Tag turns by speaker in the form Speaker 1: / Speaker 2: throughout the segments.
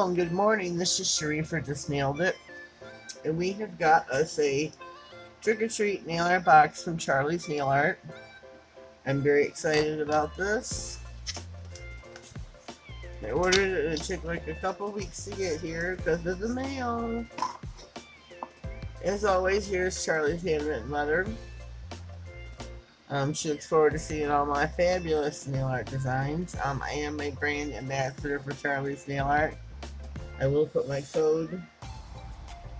Speaker 1: Hello and good morning. This is Sheree for Just Nailed It. And we have got us a trick-or-treat nail art box from Charlie's Nail Art. I'm very excited about this. I ordered it and it took like a couple weeks to get here because of the mail. As always, here's Charlie's handwritten letter. She looks forward to seeing all my fabulous nail art designs. I am a brand ambassador for Charlie's Nail Art. I will put my code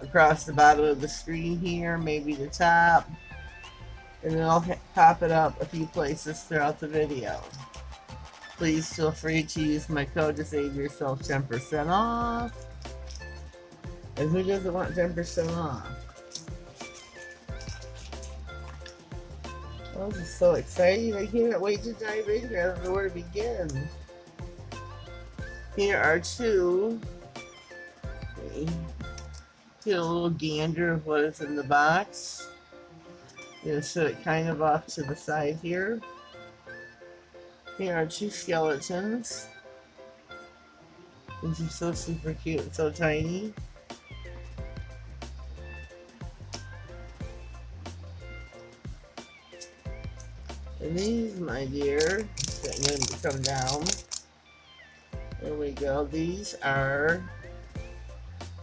Speaker 1: across the bottom of the screen here, maybe the top, and then I'll pop it up a few places throughout the video. Please feel free to use my code to save yourself 10% off. And who doesn't want 10% off? Oh, this is so exciting. I can't wait to dive in here. I don't know where to begin. Here are two. Get a little gander of what is in the box. I'm going to set it kind of off to the side here. Here are two skeletons. These are so super cute and so tiny. And these, my dear, getting them to come down. There we go. These are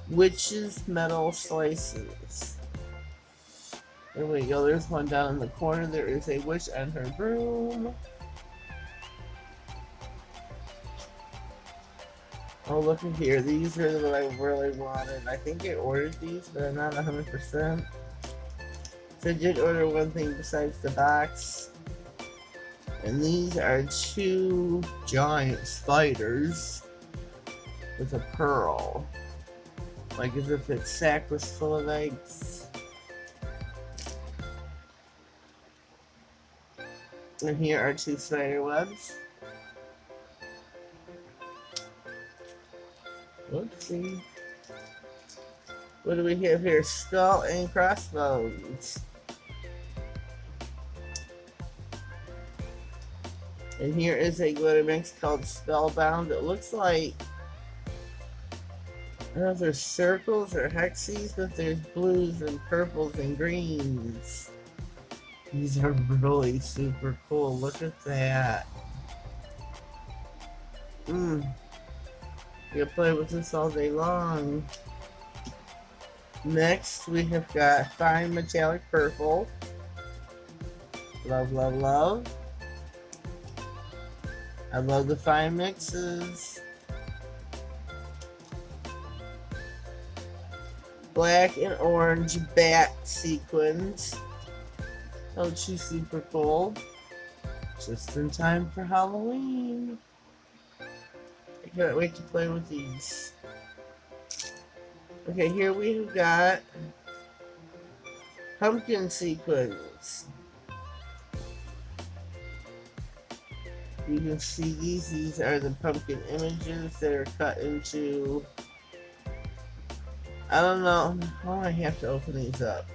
Speaker 1: witch's metal slices. There we go. There's one down in the corner. There is a witch on her broom. Oh, look at here. These are what I really wanted. I think I ordered these, but I'm not 100%. So I did order one thing besides the box. And these are two giant spiders with a pearl. Like as if its sack was full of eggs. And here are two spider webs. Oopsie. What do we have here? Skull and crossbones. And here is a glitter mix called Spellbound. It looks like, I don't know if there's circles or hexes, but there's blues and purples and greens. These are really super cool. Look at that. You can play with this all day long. Next, we have got Fine Metallic Purple. Love, love, love. I love the fine mixes. Black and orange bat sequins. Oh, she's super cool. Just in time for Halloween. I can't wait to play with these. Okay, here we've got pumpkin sequins. You can see these are the pumpkin images that are cut into, I don't know, oh, I have to open these up.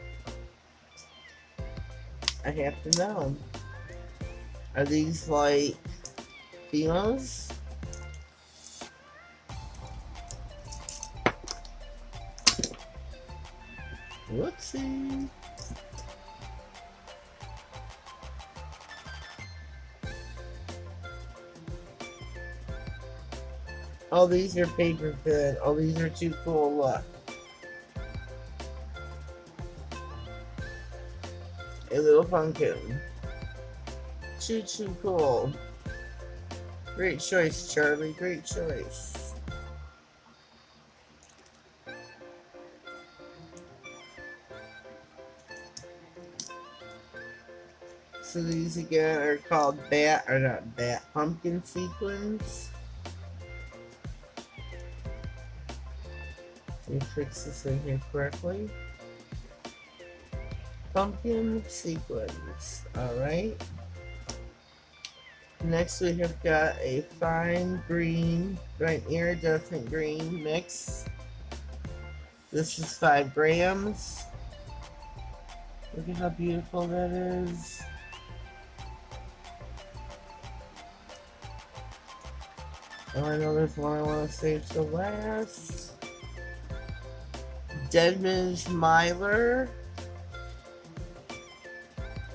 Speaker 1: I have to know. Are these like demos? Whoopsie. Oh, these are paper thin. Oh, these are too cool. Look. A little pumpkin. Too cool. Great choice, Charlie. Great choice. So these again are called pumpkin sequins. Let me fix this in here correctly. Pumpkin sequins. Alright. Next we have got a fine green, iridescent green mix. This is 5 grams. Look at how beautiful that is. Oh, I know there's one I want to save to last. Deadman's Myler.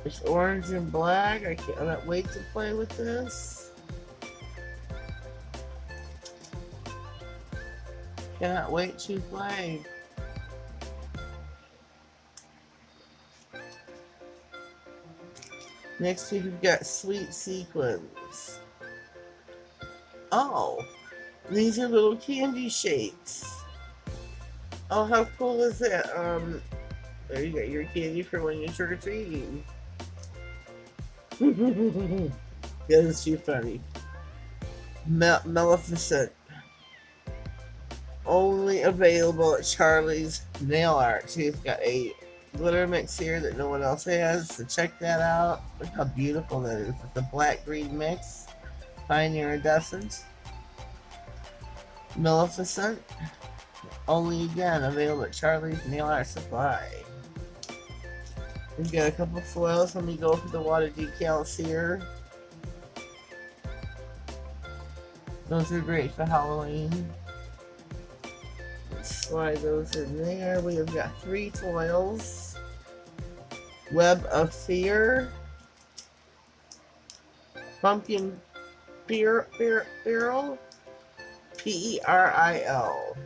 Speaker 1: It's orange and black. I cannot wait to play with this. Cannot wait to play. Next we've got Sweet Sequins. Oh, these are little candy shakes. Oh, how cool is that? There you got your candy for when you're trick-or-treating. That is too funny. Maleficent. Only available at Charlie's Nail Art. She's got a glitter mix here that no one else has, so check that out. Look how beautiful that is. It's a black-green mix. Fine iridescent. Maleficent. Only again available at Charlie's Nail Art Supply. We've got a couple foils. Let me go for the water decals here. Those are great for Halloween. Let's slide those in there. We have got 3 foils. Web of Fear. Pumpkin Peril. P-E-R-I-L.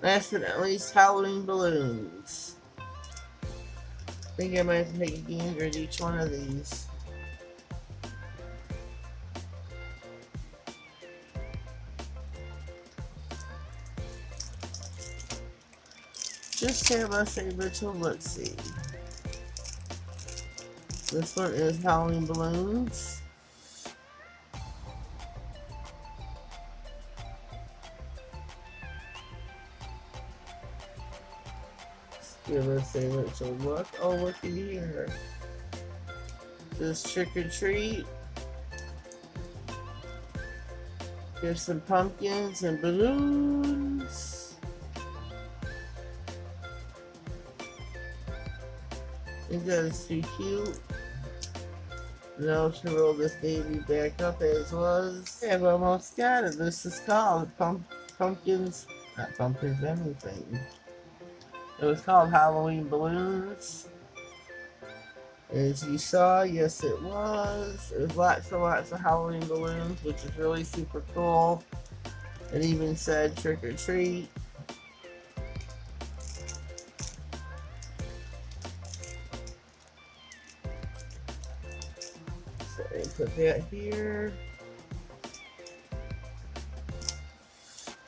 Speaker 1: Last but not least, Halloween balloons. I think I might have to take a gander at each one of these. Just have us a little look-see. This one is Halloween balloons. Give us a little look. Oh, looky here. Just trick or treat. Here's some pumpkins and balloons. I think that is too cute. Now to roll this baby back up as was. I've almost got it. This is called pumpkins. Not pumpkins, anything. It was called Halloween Balloons. As you saw, yes it was. There's lots and lots of Halloween balloons, which is really super cool. It even said trick or treat. So I put that here.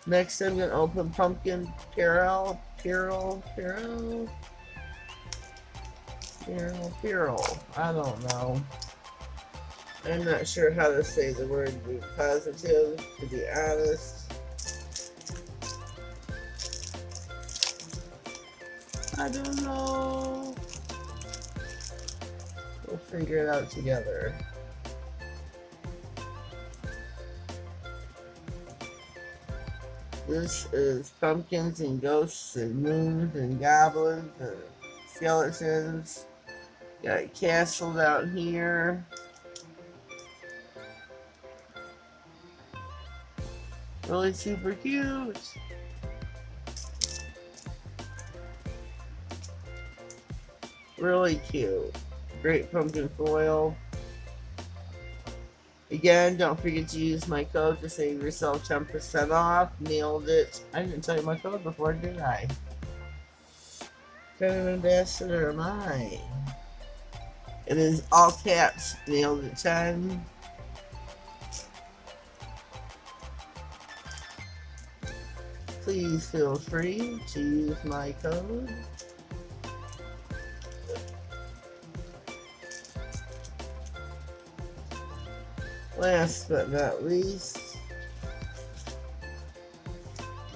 Speaker 1: Next I'm going to open Pumpkin Peril. I don't know. I'm not sure how to say the word positive, to be honest. I don't know. We'll figure it out together. This is pumpkins and ghosts and moons and goblins and skeletons. Got a castle down here. Really super cute. Really cute. Great pumpkin foil. Again, don't forget to use my code to save yourself 10% off. Nailed it. I didn't tell you my code before, did I? What kind of ambassador am I? It is all caps. Nailed it 10. Please feel free to use my code. Last but not least,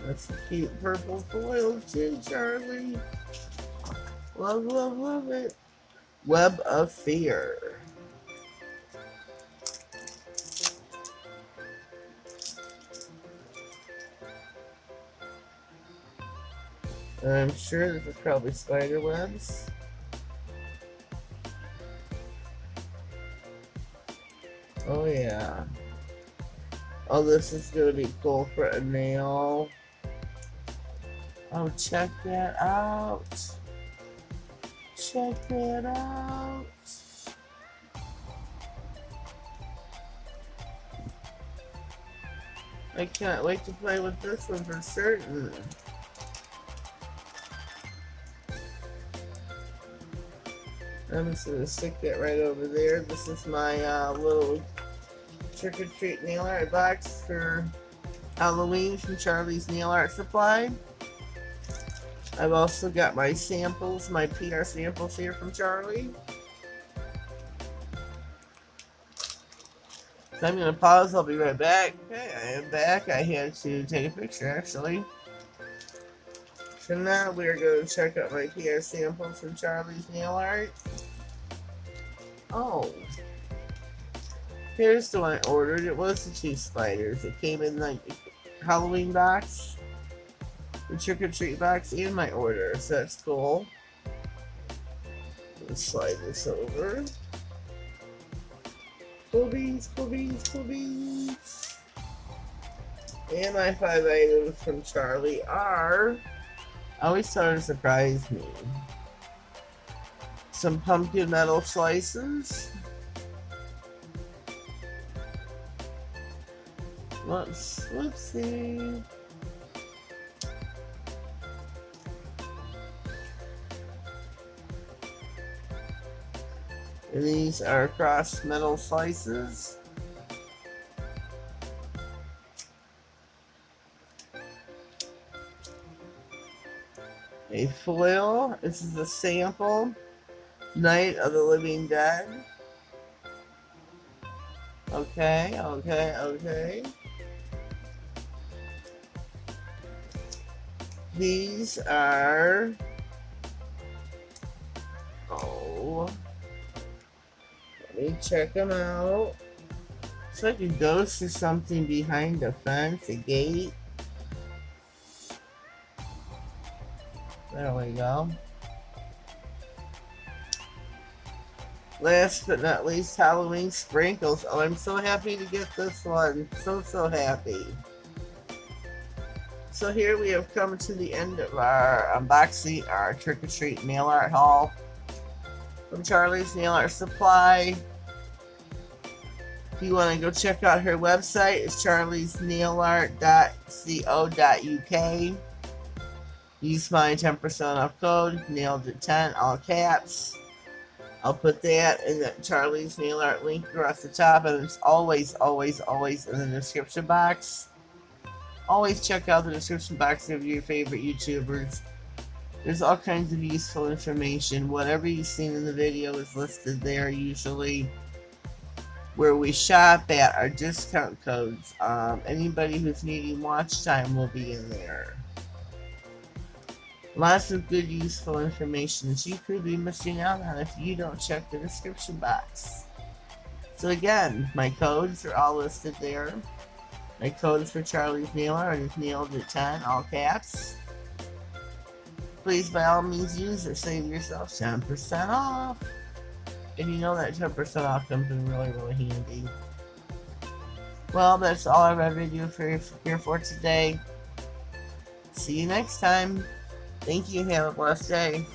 Speaker 1: that's a cute purple foil too, Charlie. Love, love, love it. Web of Fear. I'm sure this is probably spider webs. Oh yeah. Oh, this is gonna be cool for a nail. Oh, check that out. Check that out. I can't wait to play with this one for certain. I'm just gonna stick that right over there. This is my little trick-or-treat nail art box for Halloween from Charlie's Nail Art Supply. I've also got my samples, my PR samples here from Charlie. So I'm going to pause, I'll be right back. Okay, I am back. I had to take a picture actually. So now we're going to check out my PR samples from Charlie's Nail Art. Oh. Here's the one I ordered. It was the 2 spiders. It came in like a Halloween box, the trick-or-treat box, and my order. So that's cool. Let's slide this over. Cool beans, cool beans, cool beans. And my 5 items from Charlie are, I always thought it surprised me. Some pumpkin metal slices. Whoopsie. And these are crossed metal slices. A foil. This is a sample. Night of the Living Dead. Okay, okay, okay. These are, oh, let me check them out. It's like a ghost or something behind a fence, a gate. There we go. Last but not least, Halloween sprinkles. Oh, I'm so happy to get this one. So happy. So here we have come to the end of our unboxing, our trick-or-treat nail art haul from Charlie's Nail Art Supply. If you want to go check out her website, it's charliesnailart.co.uk. Use my 10% off code, NailedIt10, all caps. I'll put that in the Charlie's Nail Art link across the top, and it's always in the description box. Always check out the description box of your favorite YouTubers. There's all kinds of useful information. Whatever you've seen in the video is listed there usually. Where we shop at, our discount codes. Anybody who's needing watch time will be in there. Lots of good useful information that you could be missing out on if you don't check the description box. So again, my codes are all listed there. My code is for Charlie's Nail Art is NailedIt10, all caps. Please, by all means, use it. Save yourself 10% off. And you know that 10% off comes in really handy. Well, that's all I have video here for today. See you next time. Thank you. Have a blessed day.